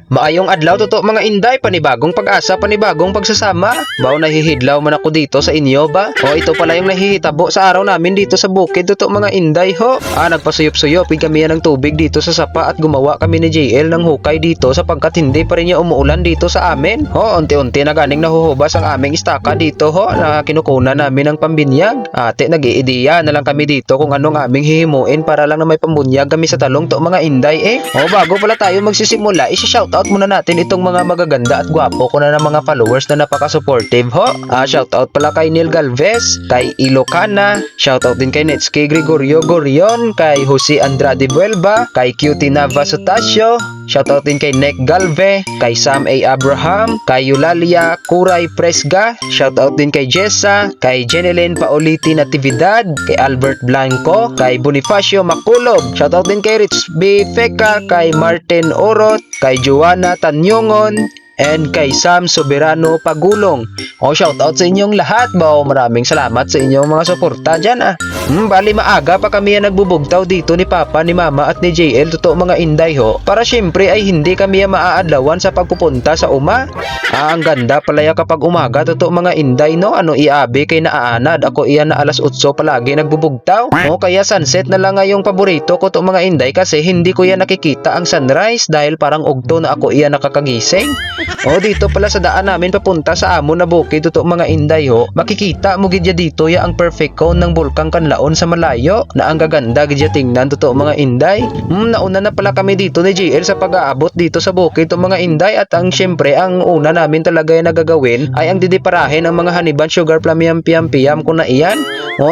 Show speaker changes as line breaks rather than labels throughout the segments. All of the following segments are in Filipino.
Maayong adlaw totoo mga inday, panibagong pag-asa, panibagong pagsasama. Bao nahihidlaw man ako dito sa inyo ba? O ito pala yung nahihitabo sa araw namin dito sa bukid totoo mga inday ho. Nagpasuyop-suyop kami ng tubig dito sa sapa at gumawa kami ni JL ng hukay dito sapagkat hindi pa rin niya umuulan dito sa amin. Ho, unti-unti na ganing nahuhubas ang aming istaka dito ho na kinukunan namin ng pambinyag. Ate, nag-iideya na lang kami dito kung anong aming hihimuin para lang na may pambunyag kami sa talong to mga inday eh. O bago pala tayo magsisimula, isi-shoutout muna natin itong mga magaganda at gwapo ko na ng mga followers na napaka-supportive ho. Shoutout pala kay Neil Galvez, kay Ilocana, shoutout din kay Netsuke Gregorio Gorion, kay Jose Andrade Buelba, kay Cutie Nava Sotasio, shoutout din kay Nick Galve, kay Sam A. Abraham, kay Eulalia Kuray Presga, shoutout din kay Jessa, kay Jeneline Pauliti Natividad, kay Albert Blanco, kay Bonifacio Makulog, shoutout din kay Rich B. Feca, kay Martin Orot, kay Joanna Tanyongon, and kay Sam Soberano Pagulong. Shoutout sa inyong lahat. Maraming salamat sa inyong mga suporta dyan Bali maaga pa kami nagbubugtaw dito ni Papa, ni Mama at ni JL totoo mga inday ho. Para syempre ay hindi kami maaadlawan sa pagpupunta sa uma. Ang ganda pala kapag umaga totoo mga inday no. Iabi kay naaanad. Ako iyan na alas 8 palagi nagbubugtaw. Kaya sunset na lang nga yung paborito ko to mga inday kasi hindi ko yan nakikita ang sunrise dahil parang ugto na ako iyan nakakagising. Dito pala sa daan namin papunta sa amon na bukid totoo mga inday ho. Makikita mo gidya dito ang perfect cone ng Bulkang Kanlaon sa malayo na ang gaganda gidya tingnan totoo mga inday. Nauna na pala kami dito ni JL sa pag-aabot dito sa bukid totoo mga inday at ang syempre ang una namin talaga yung nagagawin ay ang didiparahin ang mga haniban sugar plum piyam ko na iyan.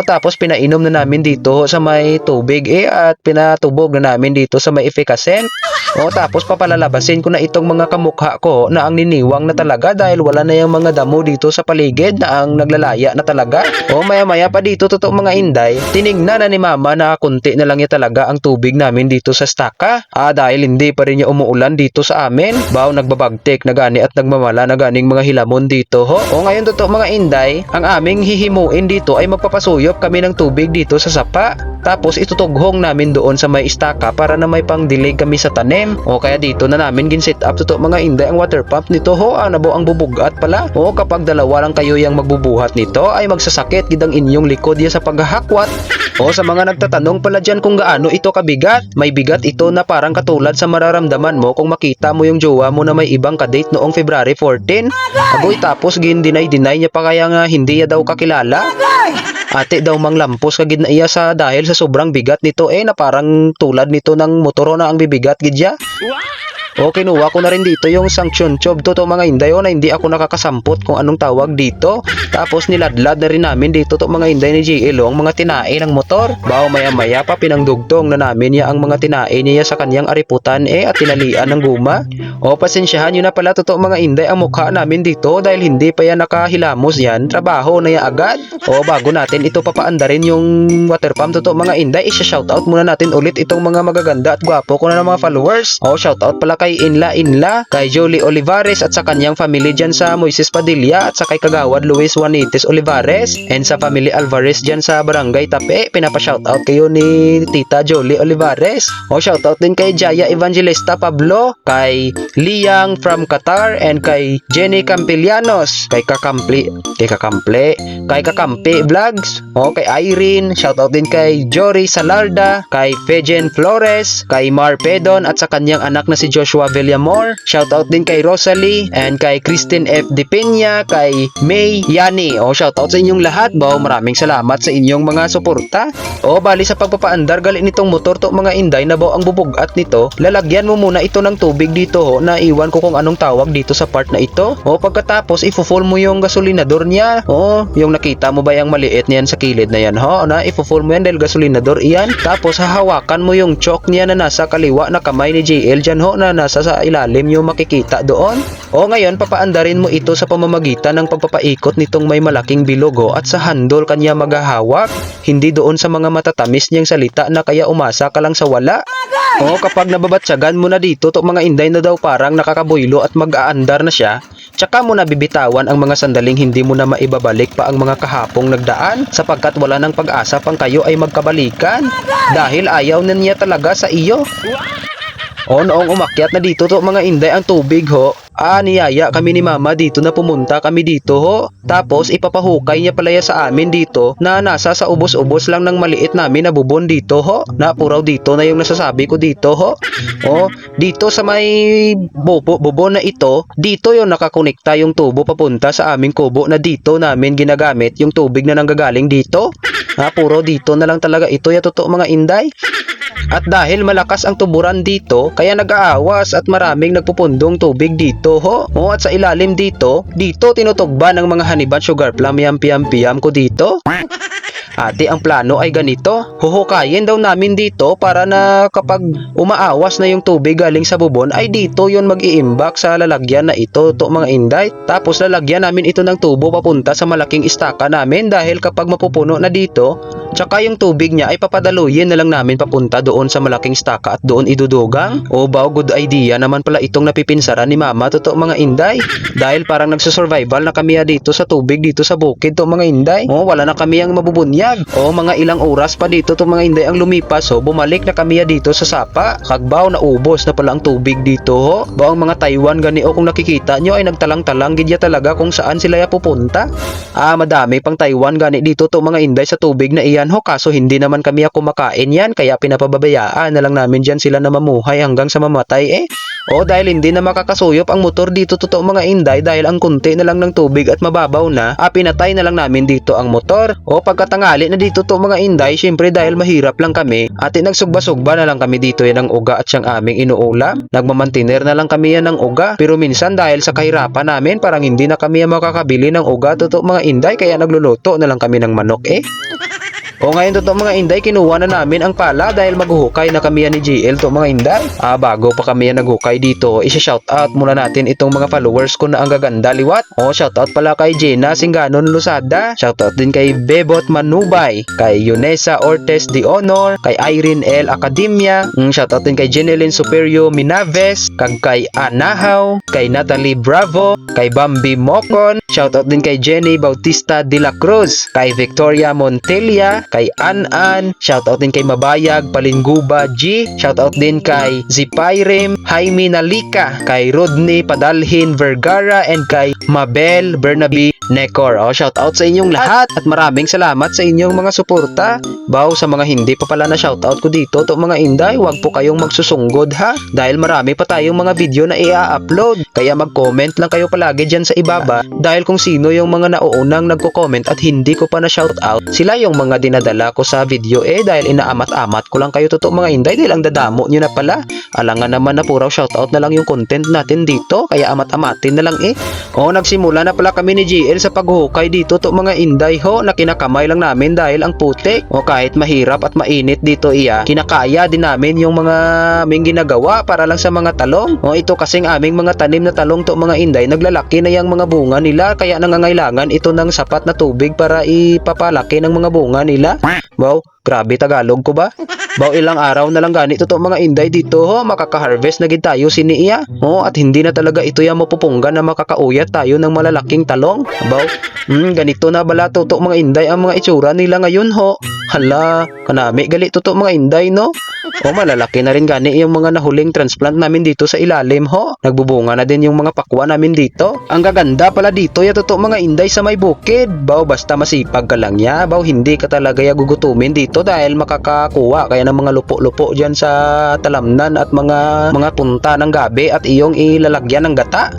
Tapos pinainom na namin dito sa may tubig at pinatubog na namin dito sa may efficacent. Tapos papalalabasin ko na itong mga kamukha ko na ang niniwang na talaga dahil wala na yung mga damo dito sa paligid na ang naglalaya na talaga. Maya-maya pa dito totoo mga inday, tinignan na ni Mama na kunti na lang talaga ang tubig namin dito sa staka. Dahil hindi pa rin niya umuulan dito sa amin. Nagbabagtik na gani at nagmamala na ganing mga hilamon dito ho. Ngayon totoo mga inday, ang aming hihimuin dito ay magpapasuyop kami ng tubig dito sa sapa. Tapos itutughong namin doon sa may istaka para na may pangdilig kami sa tanim. Kaya dito na namin gin-set up totoo mga inday ang water pump nito ho. Nabo ang bubugat pala. Kapag dalawa lang kayo yung magbubuhat nito ay magsasakit gidang inyong likod sa paghahakwat. Sa mga nagtatanong pala dyan kung gaano ito kabigat, may bigat ito na parang katulad sa mararamdaman mo kung makita mo yung jowa mo na may ibang kadate noong February 14. Tapos gin-deny niya pa kaya nga hindi niya daw kakilala. Ate daw manglampos kagid na iya sa dahil sa sobrang bigat nito na parang tulad nito ng motoro na ang bibigat gidya. Kinuha ko na rin dito yung sanction tube to mga inday na hindi ako nakakasampot kung anong tawag dito. Tapos niladlad na rin namin dito to mga inday ni JL ang mga tinae ng motor. Maya-maya pa pinangdugtong na namin ang mga tinae niya sa kanyang ariputan at tinalian ng guma. Pasensyahan nyo na pala totoo mga inday ang mukha namin dito dahil hindi pa yan nakahilamos yan. Trabaho na yan agad. Bago natin ito papaandarin yung water pump totoo mga inday, isa-shoutout muna natin ulit itong mga magaganda at gwapo ko na ng mga followers. Shoutout pala kay Inla, kay Jolie Olivares at sa kanyang family dyan sa Moises Padilla at sa kay Kagawad Luis Juanites Olivares and sa family Alvarez dyan sa Barangay Tape. Pinapa-shoutout kayo ni Tita Jolie Olivares. Shoutout din kay Jaya Evangelista Pablo, kay Liang from Qatar and kay Jenny Campilianos, kay Kakampi Vlogs, kay Irene, shoutout din kay Jory Salarda, kay Fejen Flores, kay Mar Pedon at sa kanyang anak na si Joshua Villamor. Shoutout din kay Rosalie and kay Christine F. De Peña, kay May Yani. Shoutout sa inyong lahat. Maraming salamat sa inyong mga suporta. Bali sa pagpapaandar gali nitong motor to mga inday na ang bubugat nito, lalagyan mo muna ito ng tubig dito na iwan ko kung anong tawag dito sa part na ito. Pagkatapos ifo-full mo yung gasolinador niya. Yung nakita mo ba yung maliit niyan sa kilid na yan na ifo-full mo yan dahil gasolinador iyan. Tapos hahawakan mo yung choke niya na nasa kaliwa na kamay ni JL dyan na nasa sa ilalim yung makikita doon. Ngayon papaandarin mo ito sa pamamagitan ng pagpapaikot nitong may malaking bilogo at sa handle kanya maghahawak, hindi doon sa mga matatamis niyang salita na kaya umasa ka lang sa wala. Kapag nababatsagan mo na dito to mga inday na daw parang nakakabuylo at mag-aandar na siya, tsaka mo na bibitawan ang mga sandaling hindi mo na maibabalik pa ang mga kahapong nagdaan sapagkat wala ng pag-asa pang kayo ay magkabalikan dahil ayaw na niya talaga sa iyo. O noong umakyat na dito to mga inday ang tubig ho, niyaya kami ni mama dito na pumunta kami dito ho. Tapos ipapahukay niya palaya sa amin dito na nasa sa ubos-ubos lang ng maliit namin na bubon dito ho. Napuraw dito na yung nasasabi ko dito ho. O dito sa may bubon na ito, dito yung nakakonekta yung tubo papunta sa aming kubo na dito namin ginagamit yung tubig na nanggagaling dito. Puro dito na lang talaga ito ya totoo mga inday. At dahil malakas ang tuburan dito, kaya nag-aawas at maraming nagpupundong tubig dito ho. At sa ilalim dito tinutugba ng mga haniban sugar plum yam ko dito. Ate, ang plano ay ganito. Huhukayin daw namin dito para na kapag umaawas na yung tubig galing sa bubon ay dito yon mag-iimbak sa lalagyan na ito to mga inday. Tapos lalagyan namin ito ng tubo papunta sa malaking istaka namin dahil kapag mapupuno na dito, tsaka yung tubig niya ay papadaluyin na lang namin papunta doon sa malaking istaka at doon idudugang. Good idea naman pala itong napipinsaran ni mama totoo mga inday. Dahil parang nagsusurvival na kami dito sa tubig dito sa bukid to mga inday. Wala na kami ang mabubunyag. Mga ilang oras pa dito to mga inday ang lumipas bumalik na kami dito sa sapa. Kagbaw na ubos na pala ang tubig dito ho. Ang mga Taiwan gani kung nakikita nyo ay nagtalang-talang gidya talaga kung saan sila ya pupunta. Madami pang Taiwan gani dito to mga inday sa tubig na iyan ho, kaso hindi naman kami kumakain yan kaya pinapababayaan na lang namin dyan sila na mamuhay hanggang sa mamatay dahil hindi na makakasuyop ang motor dito totoo mga inday dahil ang kunti na lang ng tubig at mababaw na, pinatay na lang namin dito ang motor. Pagkatangali na dito to mga inday, syempre dahil mahirap lang kami, nagsugba-sugba na lang kami dito yan ng uga at siyang aming inuulam. Nagmamantiner na lang kami yan ng uga, pero minsan dahil sa kahirapan namin parang hindi na kami makakabili ng uga totoo mga inday kaya nagluluto na lang kami ng manok ngayon totoo mga inday, kinuha na namin ang pala dahil maghuhukay na kami yan ni GL to mga inday. Bago pa kami yan naghukay dito, isa-shoutout muna natin itong mga followers ko na ang gaganda liwat. Shoutout pala kay Jenna Singanon Lusada, shoutout din kay Bebot Manubay, kay Yunesa Ortes de Honor, kay Irene L. Academia, shoutout din kay Jeneline Superio Minaves, kay Anahaw, kay Natalie Bravo, kay Bambi Mocon, shoutout din kay Jenny Bautista de la Cruz, kay Victoria Montelia, kay An-An, shoutout din kay Mabayag Palingguba G, shoutout din kay Zipairim Jaime Nalika, kay Rodney Padalhin Vergara, and kay Mabel Bernabe Necor. Shoutout sa inyong lahat at maraming salamat sa inyong mga suporta. Sa mga hindi pa pala na shoutout ko dito to mga inday, wag po kayong magsusunggod ha, dahil marami pa tayong mga video na i-upload. Kaya mag-comment lang kayo palagi dyan sa ibaba dahil kung sino yung mga nauunang nagko-comment at hindi ko pa na shoutout, sila yung mga dinadala ko sa video dahil inaamat-amat ko lang kayo totoo mga inday dahil ang dadamo nyo na pala. Alangan naman na puraw shoutout na lang yung content natin dito kaya amat-amatin na lang nagsimula na pala kami ni GL sa paghukay dito to mga inday na kinakamay lang namin dahil ang putik kahit mahirap at mainit dito kinakaya din namin yung mga aming ginagawa para lang sa mga talong. Ito kasing aming mga tanim na talong to mga inday, naglalaki na yung mga bunga nila kaya nangangailangan ito ng sapat na tubig para ipapalaki ng mga bunga nila. Grabe Tagalog ko ba? Ilang araw na lang ganito to mga inday dito makaka-harvest na gid tayo siniya. At hindi na talaga ito mapupunggan na makakauyat tayo ng malalaking talong. Ganito na bala to mga inday ang mga itsura nila ngayon Hala, kanami gali to mga inday no? Malalaki na rin gani yung mga nahuling transplant namin dito sa ilalim Nagbubunga na din yung mga pakwa namin dito. Ang gaganda pala dito totoo mga inday sa may bukid. Basta masipag ka lang hindi ka talaga gugutumin dito dahil makakakuha kaya ng mga lupo-lupo dyan sa talamnan at mga punta ng gabi at iyong ilalagyan ng gata.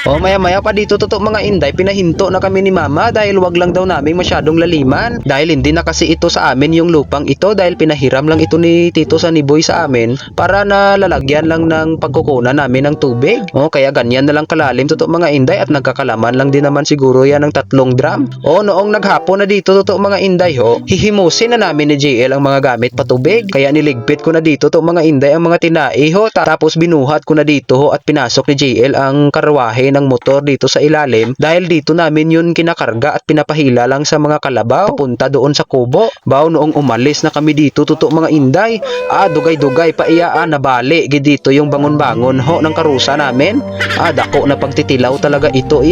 Maya-maya pa dito totoo mga inday, pinahinto na kami ni mama dahil wag lang daw namin masyadong laliman dahil hindi na kasi ito sa amin yung lupang ito dahil pinahiram lang ito ni Tito Saniboy sa amin para na lalagyan lang ng pagkukunan namin ng tubig. Kaya ganyan na lang kalalim totoo mga inday at nagkakalaman lang din naman siguro yan ng 3 drum. Noong naghapon na dito totoo mga inday hihimusin na namin ni JL ang mga gamit patubig kaya niligpit ko na dito totoo mga inday ang mga tinai tapos binuhat ko na dito at pinasok ni JL ang karwahe ng motor dito sa ilalim dahil dito namin yun kinakarga at pinapahila lang sa mga kalabaw punta doon sa kubo. Noong umalis na kami dito totoo mga inday, dugay-dugay pa nabali dito yung bangon-bangon ng karusa namin. Dako na pagtitilaw talaga ito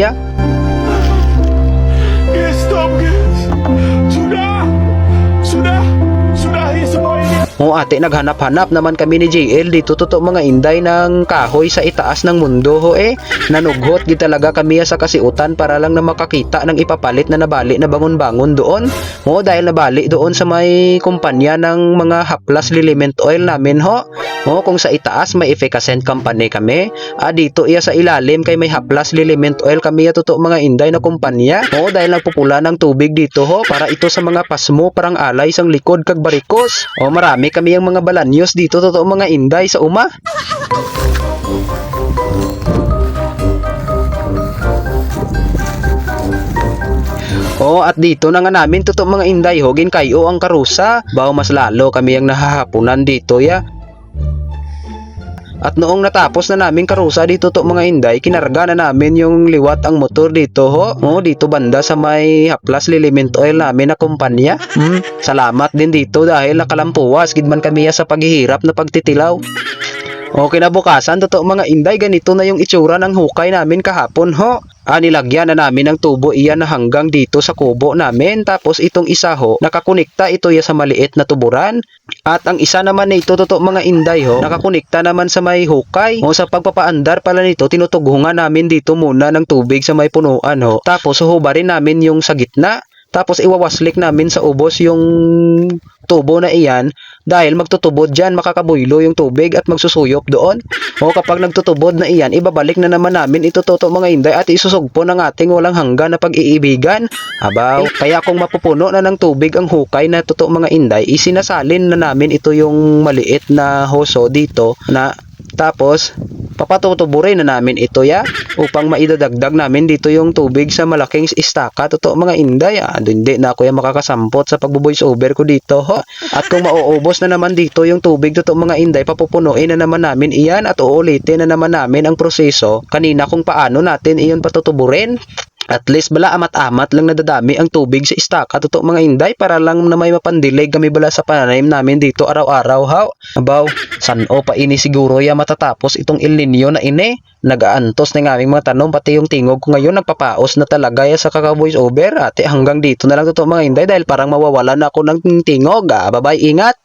Guys, stop guys. Sudah sudahi semua ini.
O ate, naghanap-hanap naman kami ni JL dito totoo mga inday ng kahoy sa itaas ng mundo ho nanughot gid talaga kami sa kasiutan para lang na makakita ng ipapalit na nabali na bangon-bangon doon. O dahil nabali doon sa may kumpanya ng mga haplas liliment oil namin ho. O kung sa itaas may efficacent company kami, dito iya sa ilalim kay may haplas liliment oil kami totoo mga inday na kumpanya. O dahil nagpupula ng tubig dito ho para ito sa mga pasmo parang alay sang likod kag barikos. O marami kami ang mga balanyos dito totoo mga inday sa uma. At dito na nga namin totoo mga inday hogin kayo ang karusa. Bao mas lalo kami ang nahahapunan dito ya. At noong natapos na namin karusa dito to mga inday, kinarga na namin yung liwat ang motor dito ho. Dito banda sa may haplas liliment oil namin na kumpanya. Salamat din dito dahil nakalampuwas gid man kami sa paghihirap na pagtitilaw. Kinabukasan totoo mga inday, ganito na yung itsura ng hukay namin kahapon ho. Nilagyan na namin ng tubo iyan na hanggang dito sa kubo namin. Tapos itong isa ho, nakakonekta ito ya sa maliit na tuburan. At ang isa naman nito totoo mga inday ho, nakakonekta naman sa may hukay. Sa pagpapaandar pala nito, tinutughungan namin dito muna ng tubig sa may punuan ho. Tapos huhubarin namin yung sa gitna. Tapos iwawaslik namin sa ubos yung tubo na iyan dahil magtutubod dyan, makakabuylo yung tubig at magsusuyop doon. Kapag nagtutubod na iyan, ibabalik na naman namin ito toto mga inday at isusugpo ng ating walang hanggan na pag-iibigan. Abaw, kaya kung mapupuno na ng tubig ang hukay na toto mga inday, isinasalin na namin ito yung maliit na hoso dito na tapos papatutuburin na namin ito ya upang maidadagdag namin dito yung tubig sa malaking istaka totoo mga inday. Hindi na ako yung makakasampot sa pagbo-voice over ko dito ho. At kung mauubos na naman dito yung tubig totoo mga inday, papupunuin na naman namin iyan at uulitin na naman namin ang proseso kanina kung paano natin iyon patutuburin. At least bala amat-amat lang nadadami ang tubig sa istaka totoo mga inday para lang na may mapandilig kami bala sa pananim namin dito araw-araw ha. Abaw, sano pa ini siguro ya matatapos itong El Nino na ini. Nagaantos na ng aming mga tanong pati yung tingog ko ngayon nagpapaos na talaga ya sa kaka-voice over. Ate hanggang dito na lang totoo mga inday dahil parang mawawalan ako ng tingog. Bye-bye, ingat!